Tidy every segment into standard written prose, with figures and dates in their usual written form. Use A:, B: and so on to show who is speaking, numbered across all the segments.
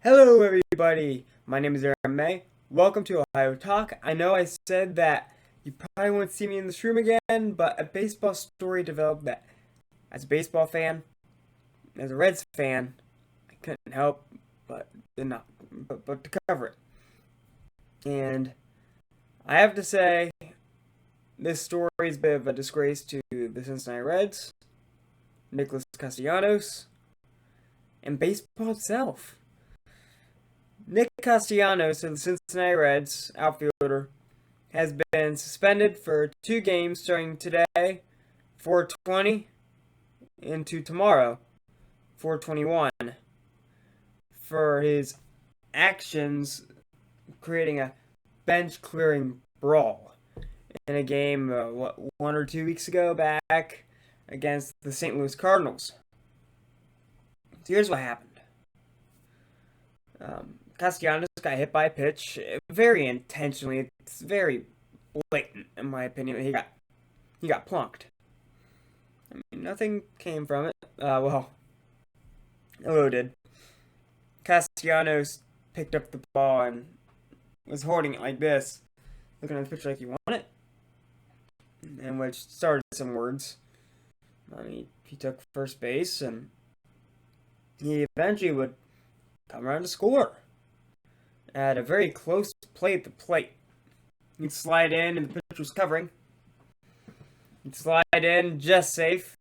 A: Hello, everybody. My name is Aaron May. Welcome to Ohio Talk. I know I said that you probably won't see me in this room again, but a baseball story developed that, as a baseball fan, as a Reds fan, I couldn't help but did not, but to cover it. And I have to say, this story is a bit of a disgrace to the Cincinnati Reds, Nicholas Castellanos, and baseball itself. Nick Castellanos of the Cincinnati Reds, outfielder, has been suspended for 2 games starting today, 4/20, into tomorrow, 4/21, for his actions creating a bench-clearing brawl in a game, 1 or 2 weeks ago back against the St. Louis Cardinals. So here's what happened. Castellanos got hit by a pitch very intentionally. It's very blatant, in my opinion. He got plunked. I mean, nothing came from it. Well, hello did. Castellanos picked up the ball and was holding it like this, looking at the pitcher like, "You want it?" And which started some words. I mean, he took first base and he eventually would come around to score at a very close play at the plate. He'd slide in and the pitcher was covering. He'd slide in just safe.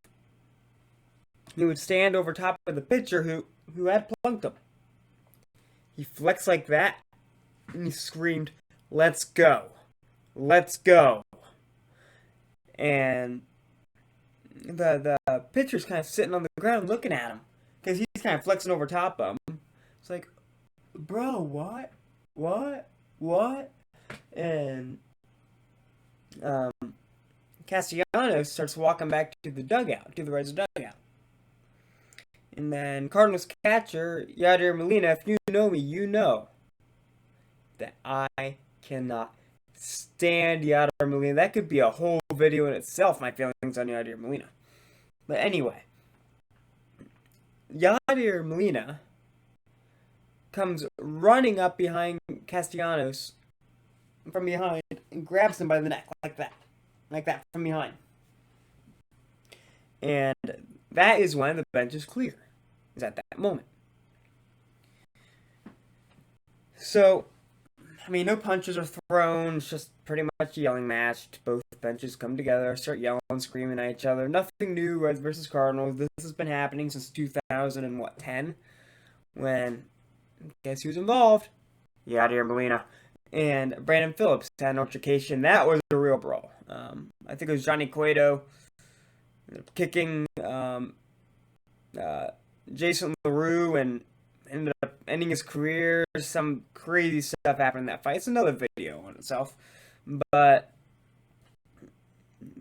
A: He would stand over top of the pitcher who had plunked him. He flexed like that and he screamed, "Let's go! Let's go!" And the pitcher's kind of sitting on the ground looking at him because he's kind of flexing over top of him. It's like, "Bro, what? What?" And Castellanos starts walking back to the dugout, to the Reds' dugout. And then Cardinals catcher Yadier Molina, if you know me, you know that I cannot stand Yadier Molina. That could be a whole video in itself, my feelings on Yadier Molina. But anyway, Yadier Molina comes running up behind Castellanos from behind and grabs him by the neck like that from behind. And that is when the bench is clear, is at that moment. So, I mean, no punches are thrown, it's just pretty much a yelling match. Both benches come together, start yelling, screaming at each other. Nothing new, Reds versus Cardinals. This has been happening since 2010, when, guess who's involved? Yadier Molina. And Brandon Phillips had an altercation. That was a real brawl. I think it was Johnny Cueto kicking Jason LaRue and ended up ending his career. Some crazy stuff happened in that fight. It's another video on itself. But,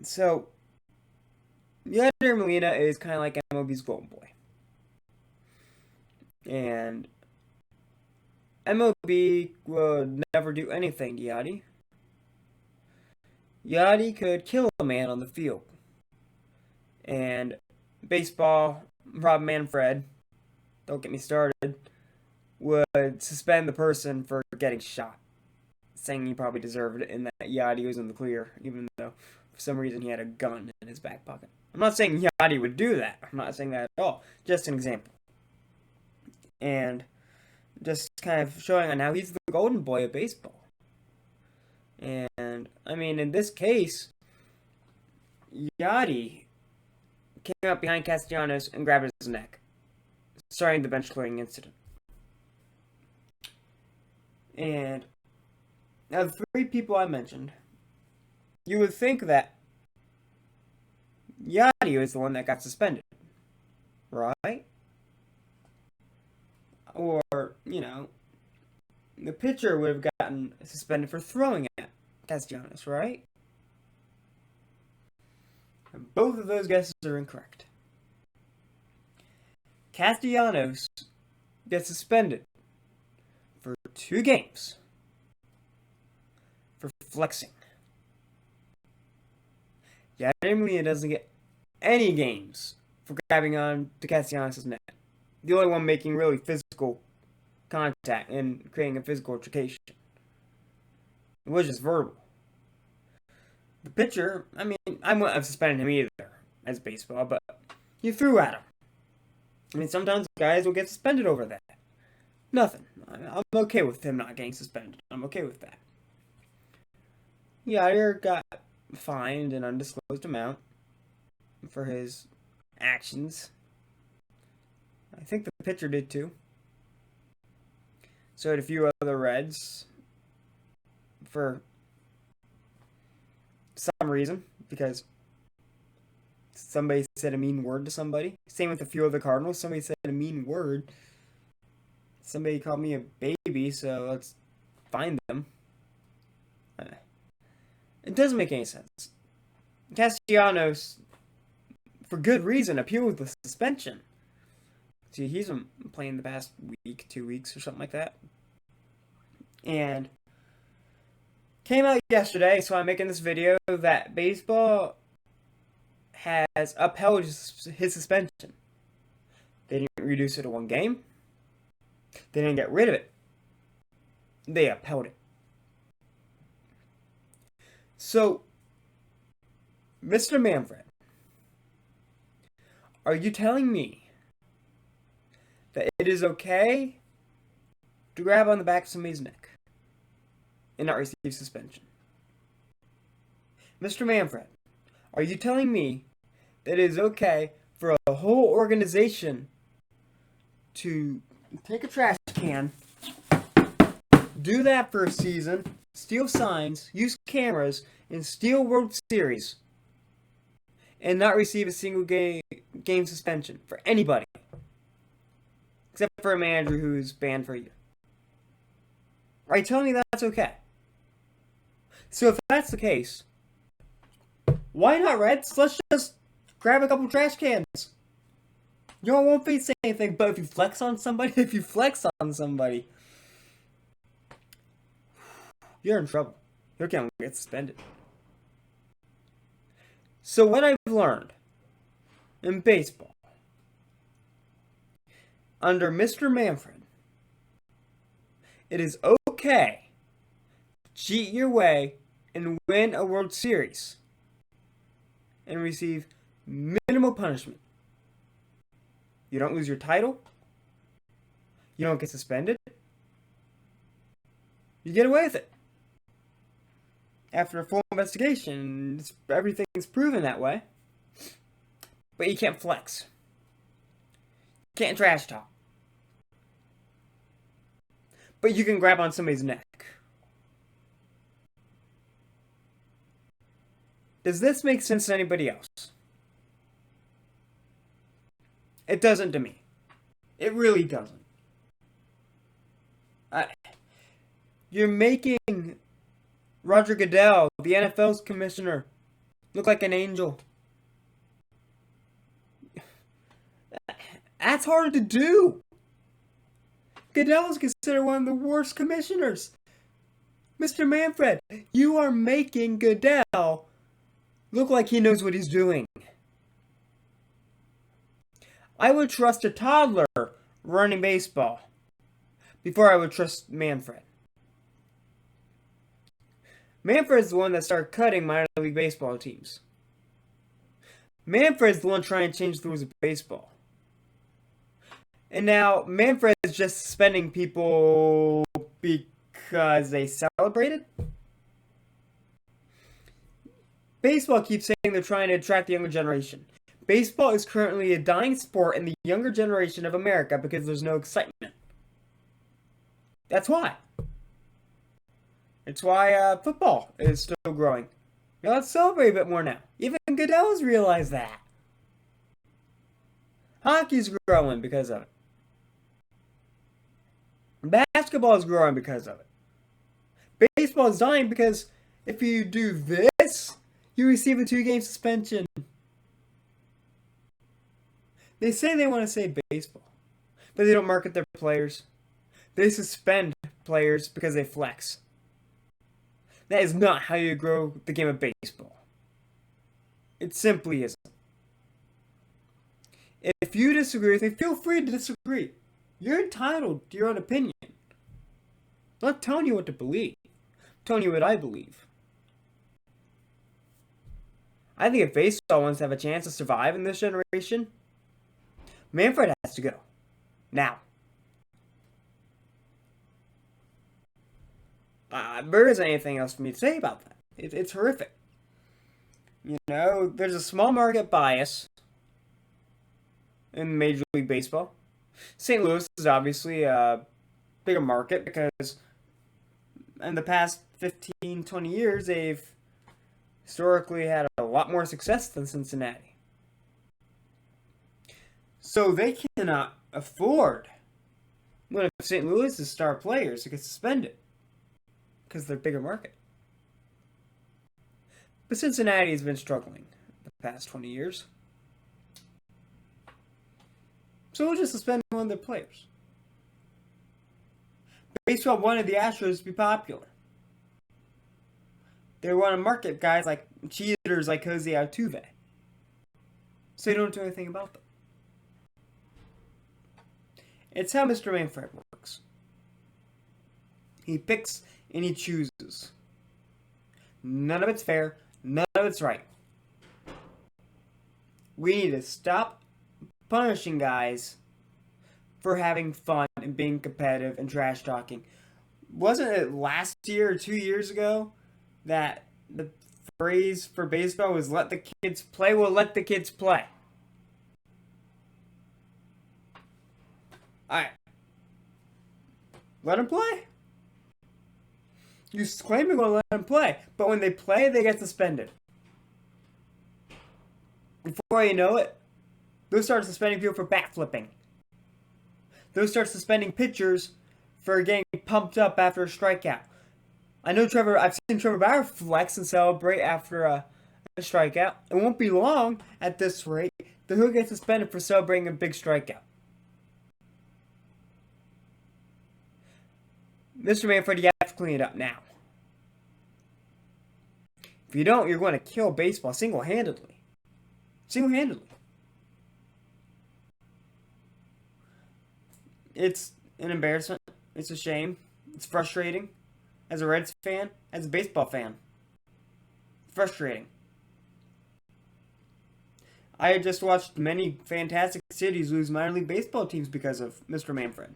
A: so, Yadier Molina is kind of like MLB's golden boy. And MLB would never do anything to Yadi. Yadi could kill a man on the field. And baseball, Rob Manfred, don't get me started, would suspend the person for getting shot, saying he probably deserved it and that Yadi was in the clear, even though for some reason he had a gun in his back pocket. I'm not saying Yadi would do that. I'm not saying that at all. Just an example. And just kind of showing on how he's the golden boy of baseball. And, I mean, in this case, Yadi came up behind Castellanos and grabbed his neck, starting the bench clearing incident. And now the 3 people I mentioned, you would think that Yadi was the one that got suspended, right? Or, the pitcher would have gotten suspended for throwing at Castellanos, right? And both of those guesses are incorrect. Castellanos gets suspended for 2 games for flexing. Yadier Molina doesn't get any games for grabbing on to Castellanos' neck. The only one making really physical contact and creating a physical altercation. It was just verbal. The pitcher, I mean, I wouldn't have suspended him either as baseball, but you threw at him. I mean, sometimes guys will get suspended over that. Nothing. I'm okay with him not getting suspended. I'm okay with that. Yadier got fined an undisclosed amount for his actions. I think the pitcher did too. So did a few other Reds for some reason, because somebody said a mean word to somebody. Same with a few other Cardinals. Somebody said a mean word. Somebody called me a baby, so let's fine them. It doesn't make any sense. Castellanos, for good reason, appealed the suspension. See, he's been playing the past week, 2 weeks, or something like that. And came out yesterday, so I'm making this video, that baseball has upheld his suspension. They didn't reduce it to 1 game. They didn't get rid of it. They upheld it. So, Mr. Manfred, are you telling me that it is okay to grab on the back of somebody's neck and not receive suspension? Mr. Manfred, are you telling me that it is okay for a whole organization to take a trash can, do that for a season, steal signs, use cameras, and steal World Series, and not receive a single game suspension for anybody, except for a manager who's banned for a year? Are you telling me that's okay? So if that's the case, why not, Reds? Let's just grab a couple trash cans. You won't face anything, but if you flex on somebody, you're in trouble. You're going to get suspended. So what I've learned in baseball, under Mr. Manfred, it is okay to cheat your way and win a World Series and receive minimal punishment. You don't lose your title. You don't get suspended. You get away with it. After a full investigation, everything's proven that way. But you can't flex. You can't trash talk. But you can grab on somebody's neck. Does this make sense to anybody else? It doesn't to me. It really doesn't. You're making Roger Goodell, the NFL's commissioner, look like an angel. That's hard to do. Goodell is considered one of the worst commissioners. Mr. Manfred, you are making Goodell look like he knows what he's doing. I would trust a toddler running baseball before I would trust Manfred. Manfred's the one that started cutting minor league baseball teams. Manfred's the one trying to change the rules of baseball. And now Manfred is just suspending people because they celebrated? Baseball keeps saying they're trying to attract the younger generation. Baseball is currently a dying sport in the younger generation of America because there's no excitement. That's why. It's why football is still growing. Now let's celebrate a bit more now. Even Goodell's realized that. Hockey's growing because of it. Basketball is growing because of it. Baseball is dying because if you do this, you receive a 2-game suspension. They say they want to save baseball, but they don't market their players. They suspend players because they flex. That is not how you grow the game of baseball. It simply isn't. If you disagree with me, feel free to disagree. You're entitled to your own opinion. I'm not telling you what to believe. I'm telling you what I believe. I think if baseball wants to have a chance to survive in this generation, Manfred has to go. Now. There isn't anything else for me to say about that. It's horrific. You know, there's a small market bias in Major League Baseball. St. Louis is obviously a bigger market because in the past 15, 20 years, they've historically had a lot more success than Cincinnati. So they cannot afford one of St. Louis's star players to get suspended because they're a bigger market. But Cincinnati has been struggling the past 20 years. So we'll just suspend one of their players. Baseball wanted the Astros to be popular. They want to market guys like cheaters like Jose Altuve. So you don't do anything about them. It's how Mr. Manfred works. He picks and he chooses. None of it's fair. None of it's right. We need to stop punishing guys for having fun and being competitive and trash talking. Wasn't it last year or 2 years ago that the phrase for baseball was let the kids play? Well, let the kids play. Alright. Let them play. You claim you're going to let them play, but when they play, they get suspended. Before you know it, they'll start suspending people for bat flipping. They'll start suspending pitchers for getting pumped up after a strikeout. I've seen Trevor Bauer flex and celebrate after a strikeout. It won't be long at this rate that he'll get suspended for celebrating a big strikeout. Mr. Manfred, you have to clean it up now. If you don't, you're going to kill baseball single-handedly. Single-handedly. It's an embarrassment. It's a shame. It's frustrating. As a Reds fan, as a baseball fan. Frustrating. I had just watched many fantastic cities lose minor league baseball teams because of Mr. Manfred.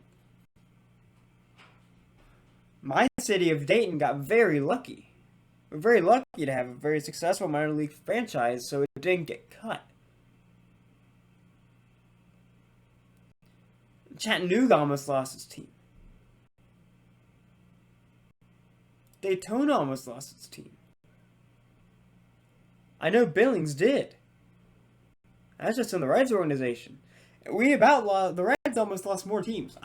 A: My city of Dayton got very lucky. We're very lucky to have a very successful minor league franchise, so it didn't get cut. Chattanooga almost lost its team. Daytona almost lost its team. I know Billings did. That's just in the Reds organization. The Reds almost lost more teams.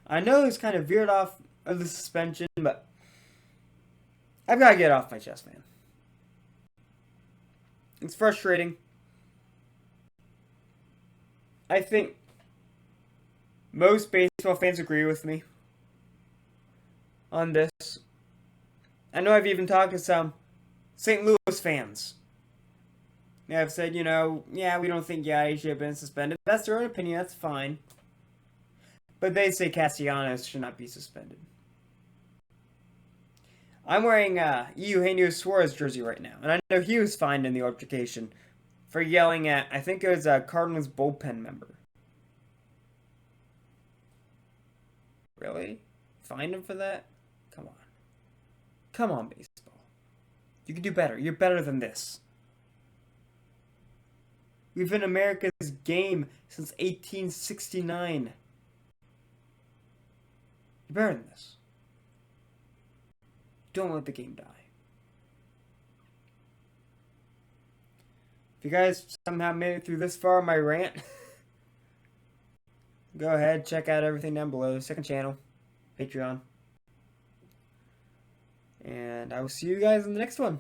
A: I know it's kind of veered off of the suspension, but I've got to get it off my chest, man. It's frustrating. I think most baseball fans agree with me on this. I know I've even talked to some St. Louis fans. I've said, we don't think he should have been suspended. That's their own opinion, that's fine. But they say Castellanos should not be suspended. I'm wearing Eugenio Suarez jersey right now, and I know he was fined in the altercation for yelling at, I think it was a Cardinals bullpen member. Really? Fined him for that? Come on. Come on, baseball. You can do better. You're better than this. We've been America's game since 1869. You're better than this. Don't let the game die. If you guys somehow made it through this far on my rant, go ahead, check out everything down below. Second channel, Patreon. And I will see you guys in the next one.